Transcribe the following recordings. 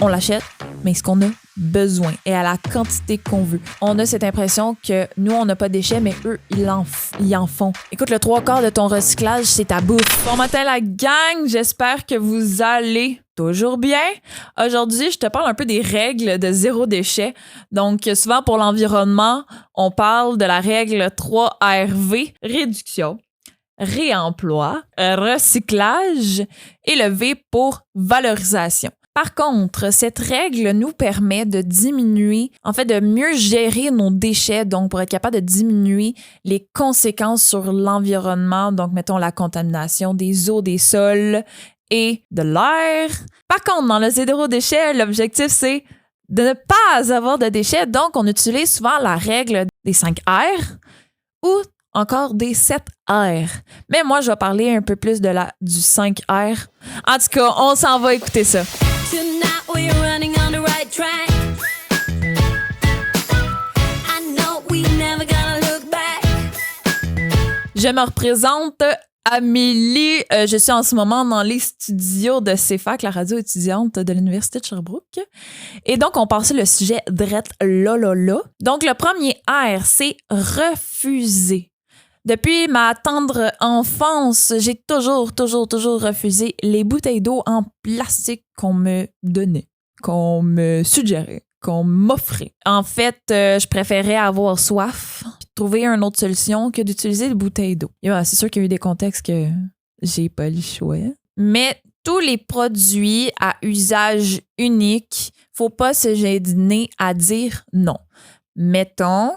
on l'achète, mais ce qu'on a besoin et à la quantité qu'on veut. On a cette impression que nous, on n'a pas de déchets, mais eux, ils en font. Écoute, le 3/4 de ton recyclage, c'est ta bouffe. Bon matin, la gang! J'espère que vous allez toujours bien. Aujourd'hui, je te parle un peu des règles de zéro déchet. Donc, souvent pour l'environnement, on parle de la règle 3RV, réduction, réemploi, recyclage et le V pour valorisation. Par contre, cette règle nous permet de diminuer, de mieux gérer nos déchets, donc pour être capable de diminuer les conséquences sur l'environnement, donc mettons la contamination des eaux, des sols et de l'air. Par contre, dans le zéro déchet, l'objectif c'est de ne pas avoir de déchets, donc on utilise souvent la règle des 5 R ou encore des 7 R. Mais moi, je vais parler un peu plus du 5 R. En tout cas, on s'en va écouter ça. Tonight we're running on the right track. I know we never gonna look back. Je me représente Amélie. Je suis en ce moment dans les studios de CFAC, la radio étudiante de l'Université de Sherbrooke. Et donc, on passe le sujet drette là. Donc, le premier R, c'est refuser. Depuis ma tendre enfance, j'ai toujours refusé les bouteilles d'eau en plastique qu'on me donnait, qu'on me suggérait, qu'on m'offrait. En fait, je préférais avoir soif et trouver une autre solution que d'utiliser des bouteilles d'eau. Et c'est sûr qu'il y a eu des contextes que j'ai pas le choix. Mais tous les produits à usage unique, faut pas se gêner à dire non. Mettons...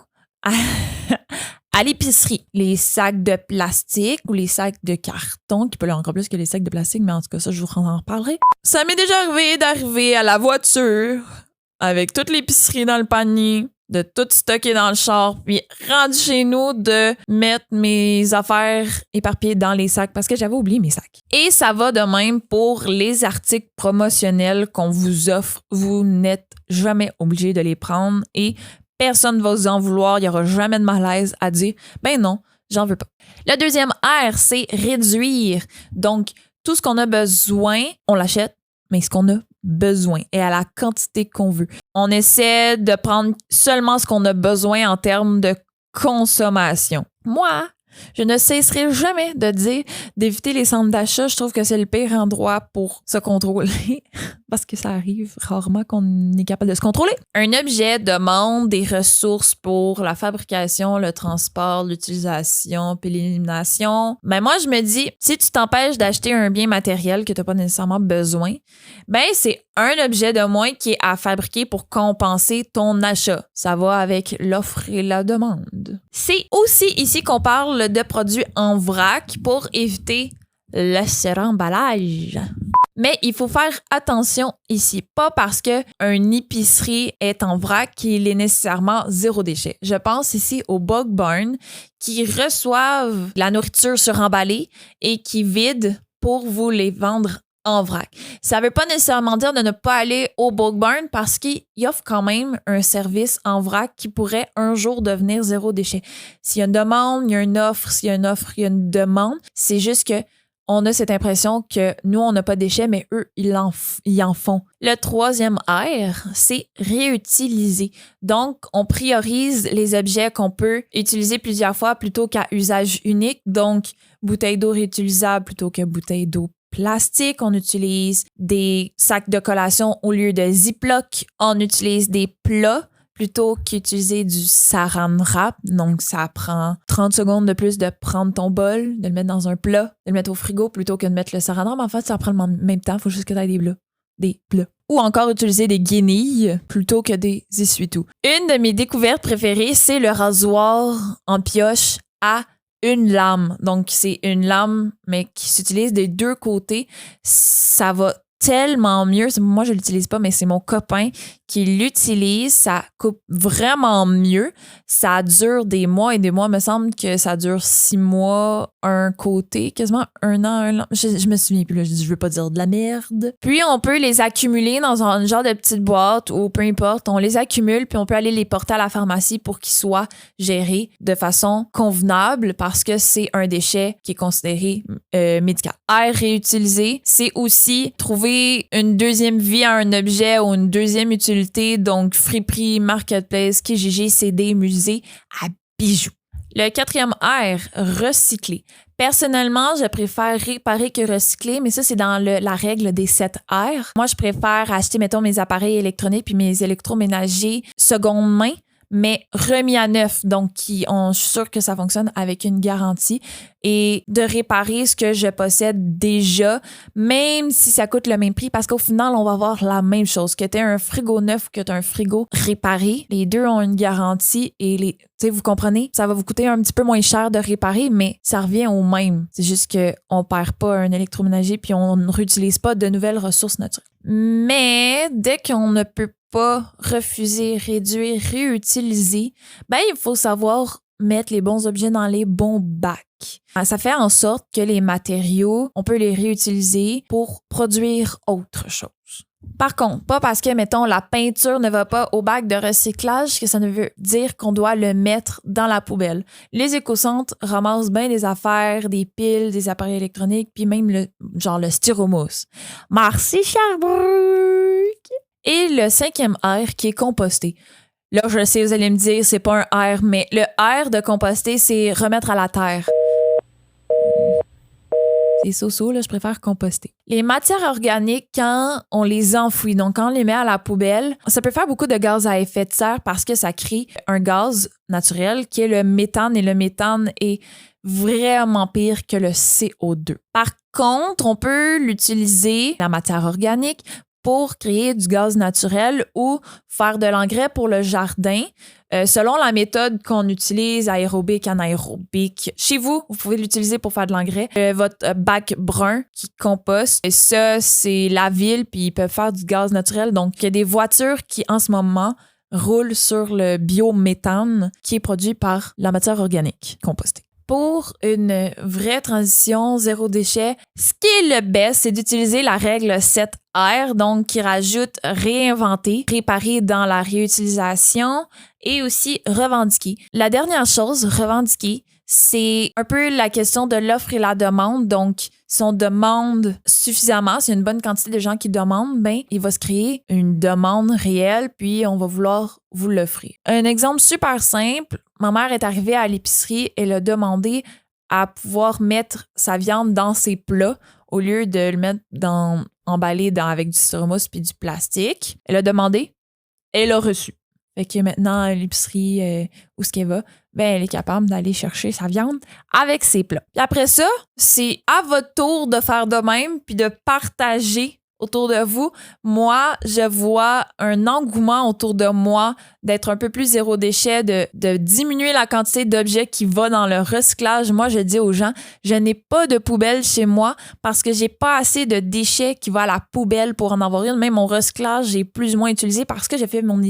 à l'épicerie, les sacs de plastique ou les sacs de carton, qui peuvent encore plus que les sacs de plastique, mais en tout cas, ça, je vous en reparlerai. Ça m'est déjà arrivé d'arriver à la voiture avec toute l'épicerie dans le panier, de tout stocker dans le char, puis rendu chez nous de mettre mes affaires éparpillées dans les sacs parce que j'avais oublié mes sacs. Et ça va de même pour les articles promotionnels qu'on vous offre. Vous n'êtes jamais obligé de les prendre et personne ne va vous en vouloir. Il n'y aura jamais de malaise à dire « Ben non, j'en veux pas ». Le deuxième R, c'est réduire. Donc, tout ce qu'on a besoin, on l'achète, mais ce qu'on a besoin et à la quantité qu'on veut. On essaie de prendre seulement ce qu'on a besoin en termes de consommation. Moi, je ne cesserai jamais de dire d'éviter les centres d'achat. Je trouve que c'est le pire endroit pour se contrôler parce que ça arrive rarement qu'on est capable de se contrôler. Un objet demande des ressources pour la fabrication, le transport, l'utilisation puis l'élimination. Mais moi, je me dis, si tu t'empêches d'acheter un bien matériel que tu n'as pas nécessairement besoin, ben c'est un objet de moins qui est à fabriquer pour compenser ton achat. Ça va avec l'offre et la demande. C'est aussi ici qu'on parle de produits en vrac pour éviter le suremballage. Mais il faut faire attention ici, pas parce qu'une épicerie est en vrac qu'il est nécessairement zéro déchet. Je pense ici aux Bug Barn qui reçoivent la nourriture suremballée et qui vident pour vous les vendre en vrac. Ça veut pas nécessairement dire de ne pas aller au Bug Barn parce qu'il offre quand même un service en vrac qui pourrait un jour devenir zéro déchet. S'il y a une demande, il y a une offre. S'il y a une offre, il y a une demande. C'est juste que on a cette impression que nous, on n'a pas de déchets, mais eux, ils en font. Le troisième R, c'est réutiliser. Donc, on priorise les objets qu'on peut utiliser plusieurs fois plutôt qu'à usage unique. Donc, bouteille d'eau réutilisable plutôt que bouteille d'eau plastique. On utilise des sacs de collation au lieu de Ziploc. On utilise des plats plutôt qu'utiliser du saran wrap. Donc, ça prend 30 secondes de plus de prendre ton bol, de le mettre dans un plat, de le mettre au frigo plutôt que de mettre le saran wrap. En fait, ça prend le même temps. Il faut juste que tu aies des plats. Ou encore utiliser des guenilles plutôt que des essuie-tout. Une de mes découvertes préférées, c'est le rasoir en pioche à une lame. Donc, c'est une lame, mais qui s'utilise des deux côtés. Ça va tellement mieux. Moi, je l'utilise pas, mais c'est mon copain qui l'utilisent, ça coupe vraiment mieux. Ça dure des mois et des mois. Il me semble que ça dure 6 mois, un côté, quasiment 1 an. Je me souviens plus, là, je veux pas dire de la merde. Puis, on peut les accumuler dans un genre de petite boîte ou peu importe. On les accumule, puis on peut aller les porter à la pharmacie pour qu'ils soient gérés de façon convenable parce que c'est un déchet qui est considéré médical. Air réutilisé, c'est aussi trouver une deuxième vie à un objet ou une deuxième utilité, donc friperie, marketplace, Kijiji, CD, musée, à bijoux. Le 4e R, recycler. Personnellement, je préfère réparer que recycler, mais ça, c'est dans la règle des 7 R. Moi, je préfère acheter, mettons, mes appareils électroniques puis mes électroménagers seconde main, mais remis à neuf, donc je suis sûre que ça fonctionne avec une garantie, et de réparer ce que je possède déjà, même si ça coûte le même prix, parce qu'au final, on va avoir la même chose. Que tu aies un frigo neuf ou que tu aies un frigo réparé, les deux ont une garantie et vous comprenez? Ça va vous coûter un petit peu moins cher de réparer, mais ça revient au même. C'est juste qu'on perd pas un électroménager puis on ne réutilise pas de nouvelles ressources naturelles. Mais dès qu'on ne peut pas refuser, réduire, réutiliser, il faut savoir mettre les bons objets dans les bons bacs. Ça fait en sorte que les matériaux, on peut les réutiliser pour produire autre chose. Par contre, pas parce que, mettons, la peinture ne va pas au bac de recyclage que ça ne veut dire qu'on doit le mettre dans la poubelle. Les éco-centres ramassent bien des affaires, des piles, des appareils électroniques, puis même le styromousse. Merci, Sherbrooke! Et le 5e R qui est composter. Là, je sais, vous allez me dire, c'est pas un R, mais le R de composter, c'est remettre à la terre. C'est so-so, là, je préfère composter. Les matières organiques, quand on les enfouit, donc quand on les met à la poubelle, ça peut faire beaucoup de gaz à effet de serre parce que ça crée un gaz naturel qui est le méthane, et le méthane est vraiment pire que le CO2. Par contre, on peut l'utiliser, la matière organique, pour créer du gaz naturel ou faire de l'engrais pour le jardin. Selon la méthode qu'on utilise, aérobique, anaérobique, chez vous, vous pouvez l'utiliser pour faire de l'engrais. Votre bac brun qui composte, et ça, c'est la ville, puis ils peuvent faire du gaz naturel. Donc, il y a des voitures qui, en ce moment, roulent sur le biométhane qui est produit par la matière organique compostée. Pour une vraie transition zéro déchet, ce qui est le best, c'est d'utiliser la règle 7R, donc qui rajoute réinventer, réparer dans la réutilisation et aussi revendiquer. La dernière chose, revendiquer, c'est un peu la question de l'offre et la demande. Donc, si on demande suffisamment, s'il y a une bonne quantité de gens qui demandent, il va se créer une demande réelle, puis on va vouloir vous l'offrir. Un exemple super simple, ma mère est arrivée à l'épicerie, elle a demandé à pouvoir mettre sa viande dans ses plats au lieu de le mettre emballé avec du styromousse puis du plastique. Elle a demandé, elle a reçu. Fait que maintenant, à l'épicerie, où est-ce qu'elle va, elle est capable d'aller chercher sa viande avec ses plats. Puis après ça, c'est à votre tour de faire de même puis de partager autour de vous. Moi, je vois un engouement autour de moi d'être un peu plus zéro déchet, de diminuer la quantité d'objets qui va dans le recyclage. Moi, je dis aux gens, je n'ai pas de poubelle chez moi parce que j'ai pas assez de déchets qui vont à la poubelle pour en avoir une. Même mon recyclage, j'ai plus ou moins utilisé parce que j'ai fait mon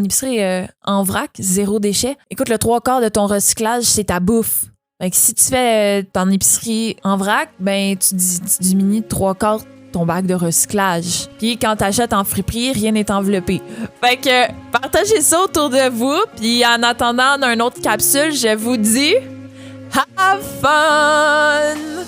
épicerie en vrac, zéro déchet. Écoute, le 3/4 de ton recyclage, c'est ta bouffe. Fait que si tu fais ton épicerie en vrac, tu diminues de 3/4 ton bac de recyclage. Puis quand t'achètes en friperie, rien n'est enveloppé. Fait que partagez ça autour de vous. Puis en attendant d'une autre capsule, je vous dis have fun!